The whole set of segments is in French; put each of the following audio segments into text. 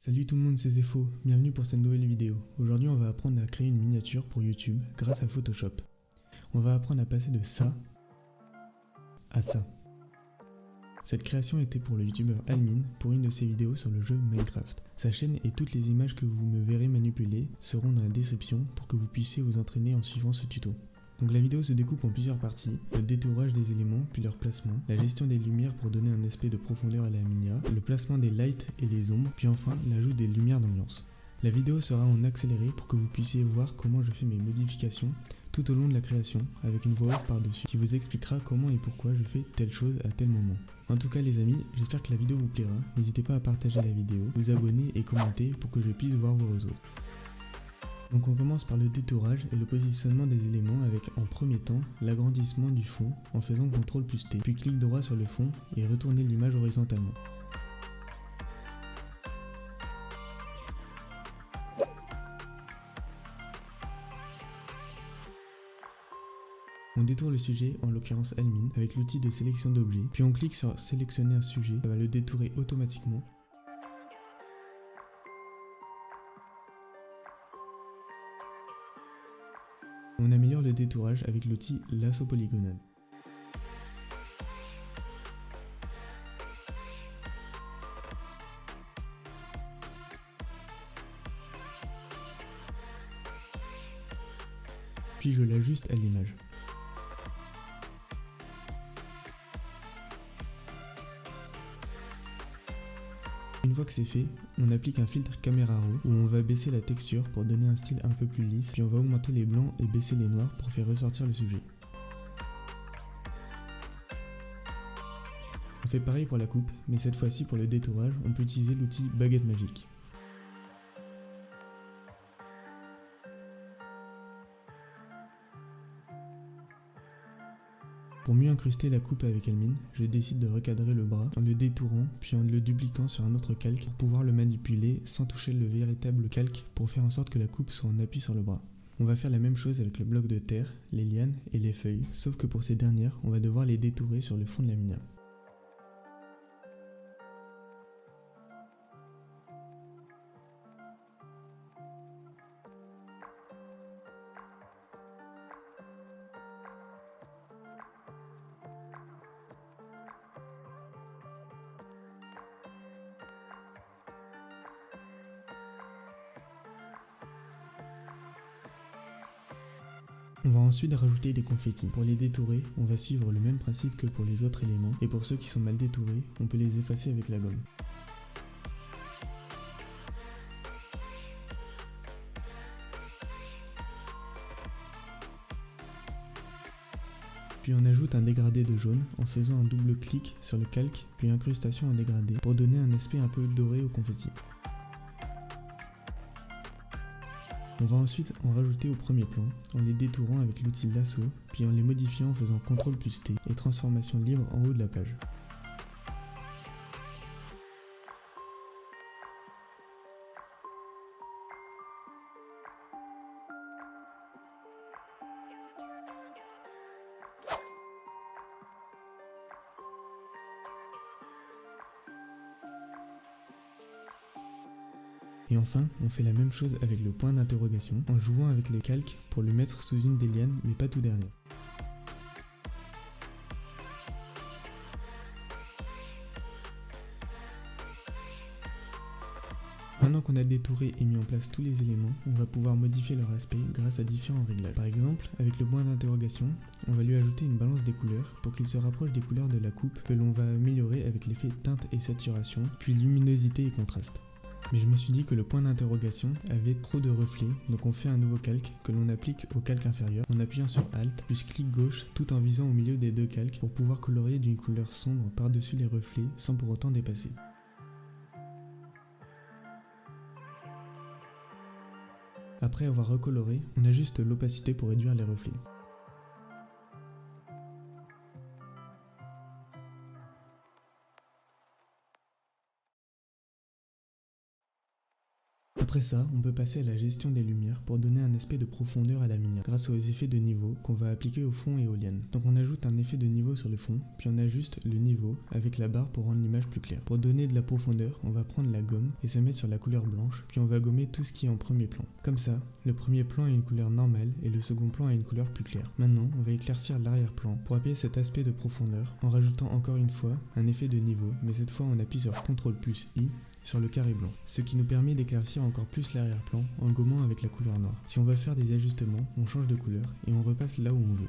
Salut tout le monde, c'est Zefo, bienvenue pour cette nouvelle vidéo. Aujourd'hui on va apprendre à créer une miniature pour YouTube grâce à Photoshop. On va apprendre à passer de ça à ça. Cette création était pour le youtubeur Almin pour une de ses vidéos sur le jeu Minecraft. Sa chaîne et toutes les images que vous me verrez manipuler seront dans la description pour que vous puissiez vous entraîner en suivant ce tuto. Donc la vidéo se découpe en plusieurs parties, le détourage des éléments puis leur placement, la gestion des lumières pour donner un aspect de profondeur à la minia, le placement des lights et des ombres, puis enfin l'ajout des lumières d'ambiance. La vidéo sera en accéléré pour que vous puissiez voir comment je fais mes modifications tout au long de la création, avec une voix off par-dessus qui vous expliquera comment et pourquoi je fais telle chose à tel moment. En tout cas les amis, j'espère que la vidéo vous plaira, n'hésitez pas à partager la vidéo, vous abonner et commenter pour que je puisse voir vos retours. Donc on commence par le détourage et le positionnement des éléments avec en premier temps l'agrandissement du fond en faisant CTRL+T, puis clic droit sur le fond et retourner l'image horizontalement. On détourne le sujet, en l'occurrence Almin, avec l'outil de sélection d'objets, puis on clique sur sélectionner un sujet, ça va le détourer automatiquement. On améliore le détourage avec l'outil lasso polygonal. Puis je l'ajuste à l'image. Une fois que c'est fait, on applique un filtre caméra raw où on va baisser la texture pour donner un style un peu plus lisse, puis on va augmenter les blancs et baisser les noirs pour faire ressortir le sujet. On fait pareil pour la coupe, mais cette fois-ci pour le détourage, on peut utiliser l'outil baguette magique. Pour mieux incruster la coupe avec Almin, je décide de recadrer le bras en le détourant puis en le dupliquant sur un autre calque pour pouvoir le manipuler sans toucher le véritable calque pour faire en sorte que la coupe soit en appui sur le bras. On va faire la même chose avec le bloc de terre, les lianes et les feuilles, sauf que pour ces dernières, on va devoir les détourer sur le fond de la minia. On va ensuite rajouter des confettis. Pour les détourer, on va suivre le même principe que pour les autres éléments, et pour ceux qui sont mal détourés, on peut les effacer avec la gomme. Puis on ajoute un dégradé de jaune en faisant un double clic sur le calque, puis incrustation en dégradé, pour donner un aspect un peu doré au confetti. On va ensuite en rajouter au premier plan, en les détourant avec l'outil lasso, puis en les modifiant en faisant CTRL+T et transformation libre en haut de la page. Et enfin, on fait la même chose avec le point d'interrogation, en jouant avec les calques pour le mettre sous une des lianes, mais pas tout dernier. Maintenant qu'on a détouré et mis en place tous les éléments, on va pouvoir modifier leur aspect grâce à différents réglages. Par exemple, avec le point d'interrogation, on va lui ajouter une balance des couleurs pour qu'il se rapproche des couleurs de la coupe que l'on va améliorer avec l'effet teinte et saturation, puis luminosité et contraste. Mais je me suis dit que le point d'interrogation avait trop de reflets, donc on fait un nouveau calque que l'on applique au calque inférieur en appuyant sur Alt plus clic gauche tout en visant au milieu des deux calques pour pouvoir colorier d'une couleur sombre par-dessus les reflets sans pour autant dépasser. Après avoir recoloré, on ajuste l'opacité pour réduire les reflets. Après ça, on peut passer à la gestion des lumières pour donner un aspect de profondeur à la miniature grâce aux effets de niveau qu'on va appliquer au fond et aux lianes. Donc on ajoute un effet de niveau sur le fond, puis on ajuste le niveau avec la barre pour rendre l'image plus claire. Pour donner de la profondeur, on va prendre la gomme et se mettre sur la couleur blanche, puis on va gommer tout ce qui est en premier plan. Comme ça, le premier plan a une couleur normale et le second plan a une couleur plus claire. Maintenant, on va éclaircir l'arrière-plan pour appuyer cet aspect de profondeur en rajoutant encore une fois un effet de niveau, mais cette fois on appuie sur CTRL plus I sur le carré blanc, ce qui nous permet d'éclaircir encore plus l'arrière-plan en gommant avec la couleur noire. Si on va faire des ajustements, on change de couleur et on repasse là où on veut.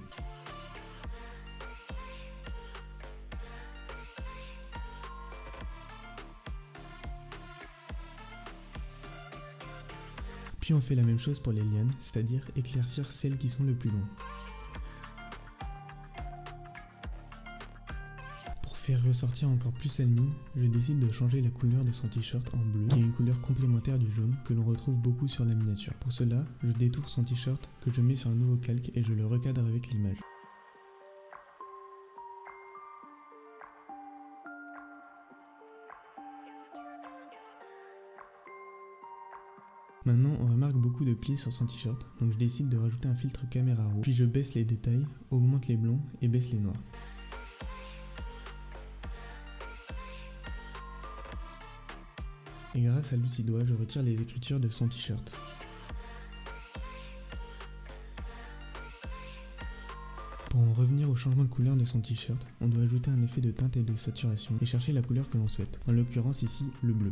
Puis on fait la même chose pour les lianes, c'est-à-dire éclaircir celles qui sont le plus longues. Pour faire ressortir encore plus Almine, je décide de changer la couleur de son t-shirt en bleu, qui est une couleur complémentaire du jaune que l'on retrouve beaucoup sur la miniature. Pour cela, je détourne son t-shirt que je mets sur un nouveau calque et je le recadre avec l'image. Maintenant, on remarque beaucoup de plis sur son t-shirt, donc je décide de rajouter un filtre caméra raw, puis je baisse les détails, augmente les blancs et baisse les noirs. Et grâce à l'outil doigt, je retire les écritures de son t-shirt. Pour en revenir au changement de couleur de son t-shirt, on doit ajouter un effet de teinte et de saturation et chercher la couleur que l'on souhaite, en l'occurrence ici le bleu.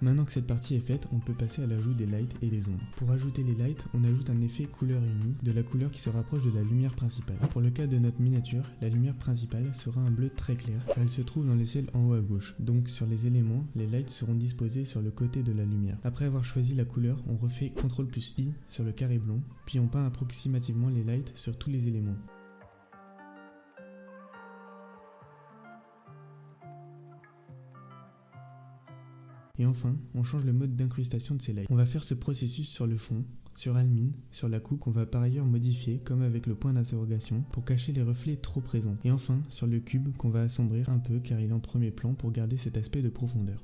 Maintenant que cette partie est faite, on peut passer à l'ajout des lights et des ombres. Pour ajouter les lights, on ajoute un effet couleur unie de la couleur qui se rapproche de la lumière principale. Pour le cas de notre miniature, la lumière principale sera un bleu très clair car elle se trouve dans les ciels en haut à gauche. Donc sur les éléments, les lights seront disposés sur le côté de la lumière. Après avoir choisi la couleur, on refait CTRL plus I sur le carré blanc, puis on peint approximativement les lights sur tous les éléments. Et enfin, on change le mode d'incrustation de ces lights. On va faire ce processus sur le fond, sur Almine, sur la coupe qu'on va par ailleurs modifier comme avec le point d'interrogation pour cacher les reflets trop présents. Et enfin, sur le cube qu'on va assombrir un peu car il est en premier plan pour garder cet aspect de profondeur.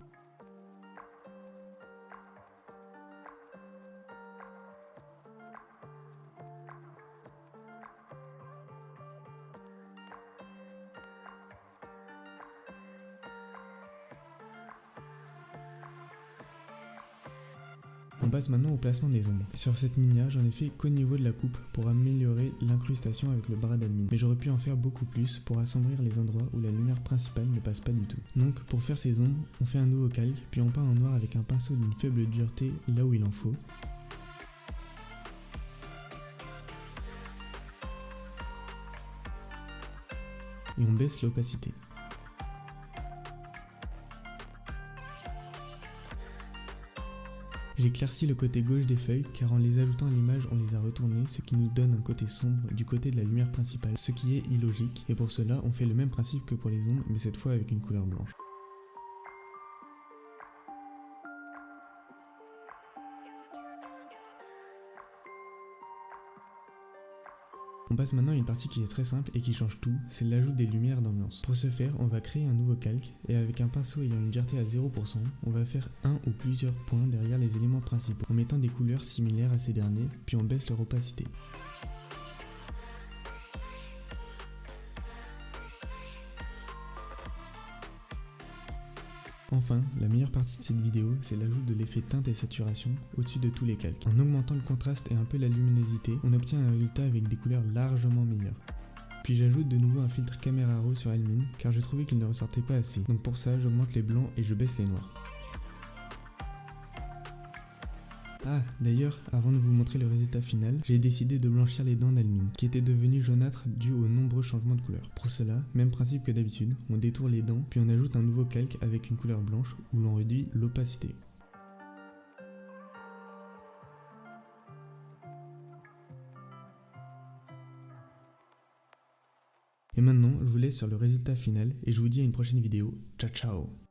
On passe maintenant au placement des ombres. Sur cette miniature, j'en ai fait qu'au niveau de la coupe pour améliorer l'incrustation avec le bras d'Almine. Mais j'aurais pu en faire beaucoup plus pour assombrir les endroits où la lumière principale ne passe pas du tout. Donc pour faire ces ombres, on fait un nouveau calque, puis on peint en noir avec un pinceau d'une faible dureté là où il en faut. Et on baisse l'opacité. J'éclaircis le côté gauche des feuilles car en les ajoutant à l'image on les a retournées, ce qui nous donne un côté sombre du côté de la lumière principale, ce qui est illogique, et pour cela on fait le même principe que pour les ombres mais cette fois avec une couleur blanche. On passe maintenant à une partie qui est très simple et qui change tout, c'est l'ajout des lumières d'ambiance. Pour ce faire, on va créer un nouveau calque et avec un pinceau ayant une dureté à 0%, on va faire un ou plusieurs points derrière les éléments principaux en mettant des couleurs similaires à ces derniers, puis on baisse leur opacité. Enfin, la meilleure partie de cette vidéo, c'est l'ajout de l'effet teinte et saturation au-dessus de tous les calques. En augmentant le contraste et un peu la luminosité, on obtient un résultat avec des couleurs largement meilleures. Puis j'ajoute de nouveau un filtre caméra raw sur Almine, car je trouvais qu'il ne ressortait pas assez. Donc pour ça, j'augmente les blancs et je baisse les noirs. Ah, d'ailleurs, avant de vous montrer le résultat final, j'ai décidé de blanchir les dents d'Almine, qui étaient devenues jaunâtres dû aux nombreux changements de couleur. Pour cela, même principe que d'habitude, on détourne les dents, puis on ajoute un nouveau calque avec une couleur blanche où l'on réduit l'opacité. Et maintenant, je vous laisse sur le résultat final et je vous dis à une prochaine vidéo. Ciao ciao!